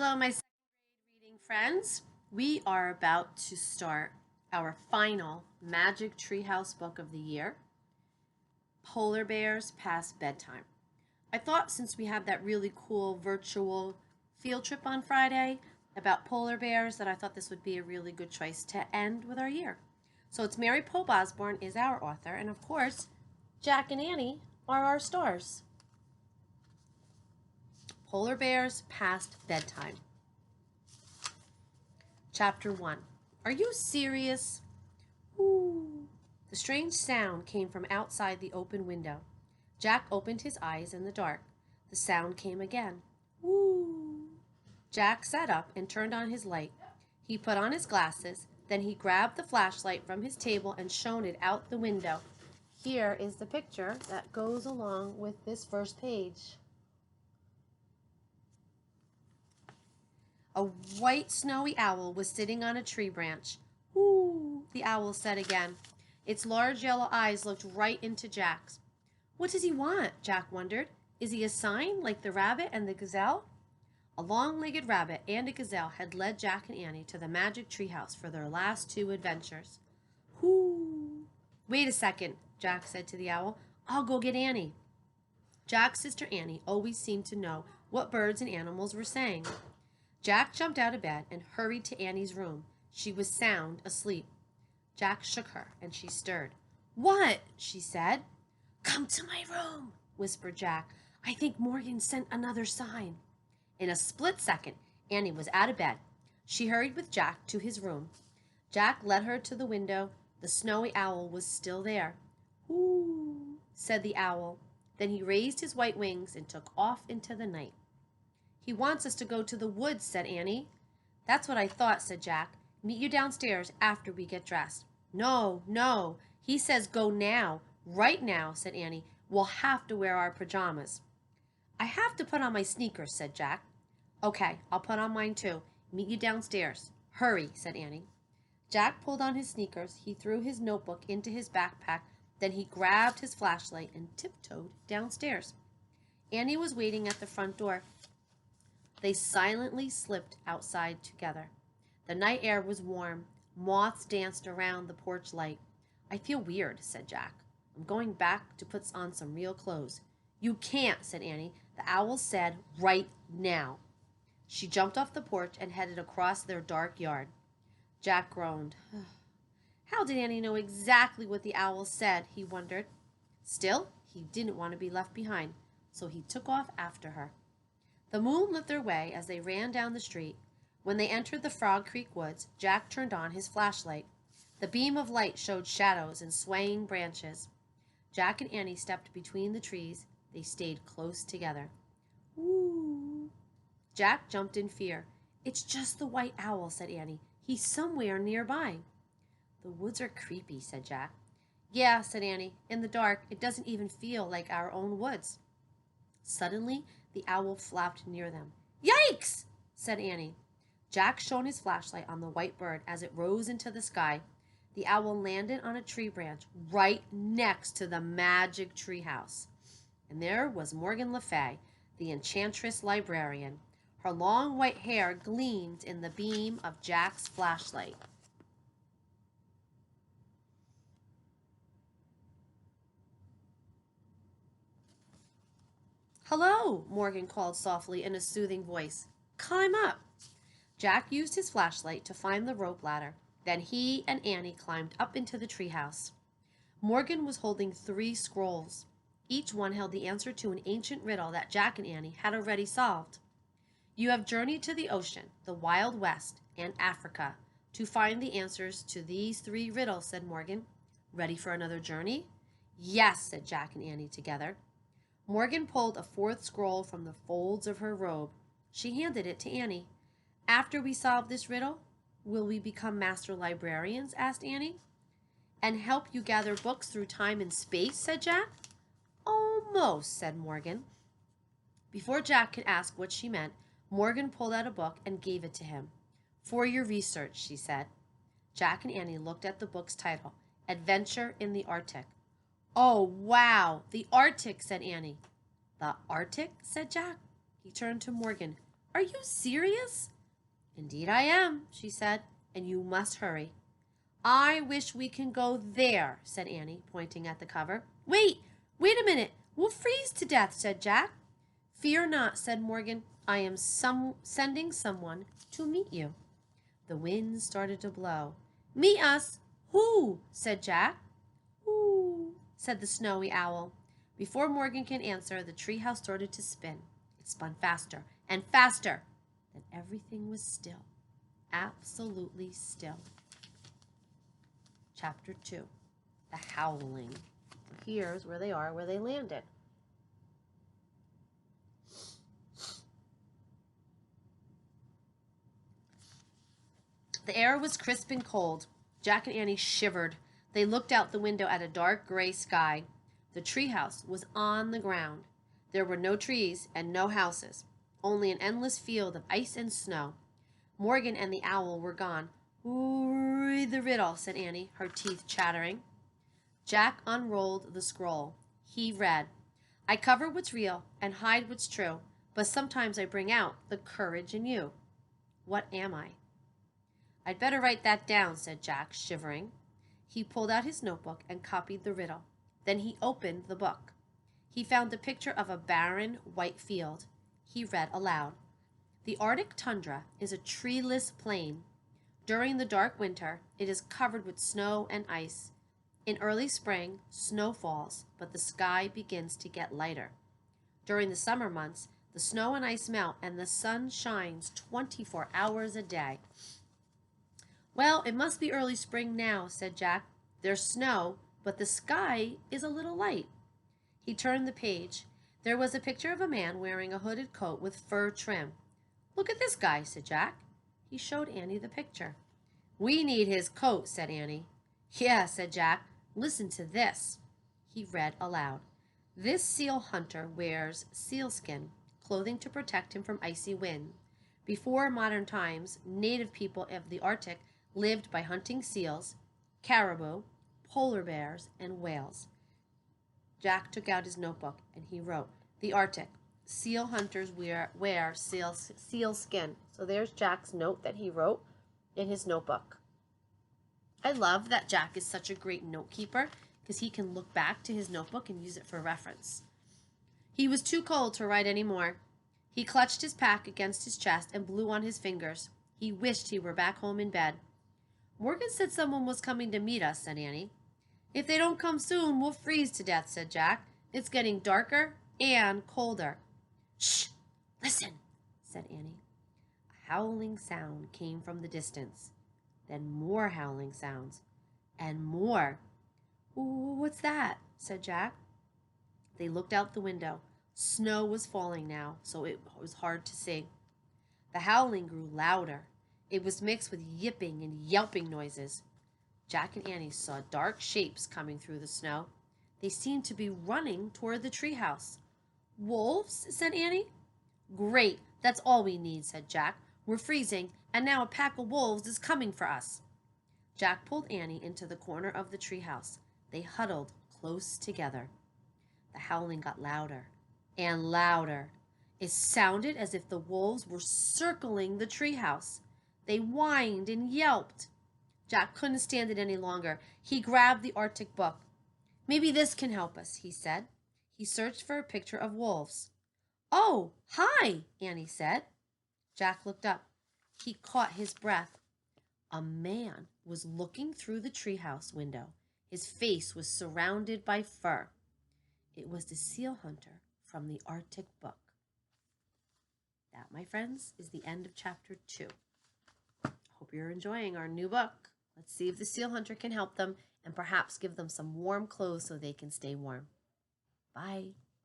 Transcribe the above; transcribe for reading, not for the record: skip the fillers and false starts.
Hello, my second grade reading friends. We are about to start our final Magic Treehouse book of the year, Polar Bears Past Bedtime. I thought since we have that really cool virtual field trip on Friday about polar bears that I thought this would be a really good choice to end with our year. So it's Mary Pope Osborne is our author, and of course, Jack and Annie are our stars. Polar Bears Past Bedtime. Chapter 1. Are you serious? Ooh. The strange sound came from outside the open window. Jack opened his eyes in the dark. The sound came again. Woo! Jack sat up and turned on his light. He put on his glasses. Then he grabbed the flashlight from his table and shone it out the window. Here is the picture that goes along with this first page. A white snowy owl was sitting on a tree branch. Ooh, the owl said again. Its large yellow eyes looked right into Jack's. What does he want? Jack wondered. Is he a sign like the rabbit and the gazelle? A long-legged rabbit and a gazelle had led Jack and Annie to the magic treehouse for their last two adventures. Ooh. Wait a second, Jack said to the owl. I'll go get Annie. Jack's sister Annie always seemed to know what birds and animals were saying. Jack jumped out of bed and hurried to Annie's room. She was sound asleep. Jack shook her, and she stirred. What? She said. Come to my room, whispered Jack. I think Morgan sent another sign. In a split second, Annie was out of bed. She hurried with Jack to his room. Jack led her to the window. The snowy owl was still there. Ooh, said the owl. Then he raised his white wings and took off into the night. He wants us to go to the woods, said Annie. That's what I thought, said Jack. Meet you downstairs after we get dressed. No, no. He says go now. Right now, said Annie. We'll have to wear our pajamas. I have to put on my sneakers, said Jack. Okay, I'll put on mine too. Meet you downstairs. Hurry, said Annie. Jack pulled on his sneakers. He threw his notebook into his backpack. Then he grabbed his flashlight and tiptoed downstairs. Annie was waiting at the front door. They silently slipped outside together. The night air was warm. Moths danced around the porch light. I feel weird, said Jack. I'm going back to put on some real clothes. You can't, said Annie. The owl said right now. She jumped off the porch and headed across their dark yard. Jack groaned. How did Annie know exactly what the owl said, he wondered. Still, he didn't want to be left behind, so he took off after her. The moon lit their way as they ran down the street. When they entered the Frog Creek woods, Jack turned on his flashlight. The beam of light showed shadows and swaying branches. Jack and Annie stepped between the trees. They stayed close together. Ooh. Jack jumped in fear. It's just the white owl, said Annie. He's somewhere nearby. The woods are creepy, said Jack. Yeah, said Annie. In the dark, it doesn't even feel like our own woods. Suddenly, the owl flapped near them. Yikes, said Annie. Jack shone his flashlight on the white bird as it rose into the sky. The owl landed on a tree branch right next to the magic treehouse. And there was Morgan Le Fay, the enchantress librarian. Her long white hair gleamed in the beam of Jack's flashlight. Hello, Morgan called softly in a soothing voice. Climb up. Jack used his flashlight to find the rope ladder. Then he and Annie climbed up into the treehouse. Morgan was holding 3 scrolls. Each one held the answer to an ancient riddle that Jack and Annie had already solved. You have journeyed to the ocean, the Wild West, and Africa to find the answers to these 3 riddles, said Morgan. Ready for another journey? Yes, said Jack and Annie together. Morgan pulled a 4th scroll from the folds of her robe. She handed it to Annie. After we solve this riddle, will we become master librarians? Asked Annie. And help you gather books through time and space, said Jack. Almost, said Morgan. Before Jack could ask what she meant, Morgan pulled out a book and gave it to him. For your research, she said. Jack and Annie looked at the book's title, Adventure in the Arctic. Oh, wow, the Arctic, said Annie. The Arctic, said Jack. He turned to Morgan. Are you serious? Indeed I am, she said, and you must hurry. I wish we can go there, said Annie, pointing at the cover. Wait a minute. We'll freeze to death, said Jack. Fear not, said Morgan. I am sending someone to meet you. The wind started to blow. Meet us? Who? Said Jack. Who? Said the snowy owl. Before Morgan can answer, the treehouse started to spin. It spun faster and faster. Then everything was still. Absolutely still. Chapter 2. The Howling. Here's where they are, where they landed. The air was crisp and cold. Jack and Annie shivered. They looked out the window at a dark gray sky. The treehouse was on the ground. There were no trees and no houses, only an endless field of ice and snow. Morgan and the owl were gone. Read the riddle, said Annie, her teeth chattering. Jack unrolled the scroll. He read, I cover what's real and hide what's true, but sometimes I bring out the courage in you. What am I? I'd better write that down, said Jack, shivering. He pulled out his notebook and copied the riddle. Then he opened the book. He found a picture of a barren, white field. He read aloud. The Arctic tundra is a treeless plain. During the dark winter, it is covered with snow and ice. In early spring, snow falls, but the sky begins to get lighter. During the summer months, the snow and ice melt and the sun shines 24 hours a day. Well, it must be early spring now, said Jack. There's snow, but the sky is a little light. He turned the page. There was a picture of a man wearing a hooded coat with fur trim. Look at this guy, said Jack. He showed Annie the picture. We need his coat, said Annie. Yeah, said Jack. Listen to this. He read aloud. This seal hunter wears sealskin, clothing to protect him from icy wind. Before modern times, native people of the Arctic lived by hunting seals, caribou, polar bears, and whales. Jack took out his notebook and he wrote, the Arctic, seal hunters wear seal skin. So there's Jack's note that he wrote in his notebook. I love that Jack is such a great note keeper because he can look back to his notebook and use it for reference. He was too cold to write any more. He clutched his pack against his chest and blew on his fingers. He wished he were back home in bed. Morgan said someone was coming to meet us, said Annie. If they don't come soon, we'll freeze to death, said Jack. It's getting darker and colder. Shh! Listen, said Annie. A howling sound came from the distance. Then more howling sounds. And more. What's that? Said Jack. They looked out the window. Snow was falling now, so it was hard to see. The howling grew louder. It was mixed with yipping and yelping noises. Jack and Annie saw dark shapes coming through the snow. They seemed to be running toward the treehouse. Wolves? Said Annie. Great, that's all we need, said Jack. We're freezing, and now a pack of wolves is coming for us. Jack pulled Annie into the corner of the treehouse. They huddled close together. The howling got louder and louder. It sounded as if the wolves were circling the treehouse. They whined and yelped. Jack couldn't stand it any longer. He grabbed the Arctic book. Maybe this can help us, he said. He searched for a picture of wolves. Oh, hi, Annie said. Jack looked up. He caught his breath. A man was looking through the treehouse window. His face was surrounded by fur. It was the seal hunter from the Arctic book. That, my friends, is the end of chapter 2. Hope you're enjoying our new book. Let's see if the seal hunter can help them and perhaps give them some warm clothes so they can stay warm. Bye.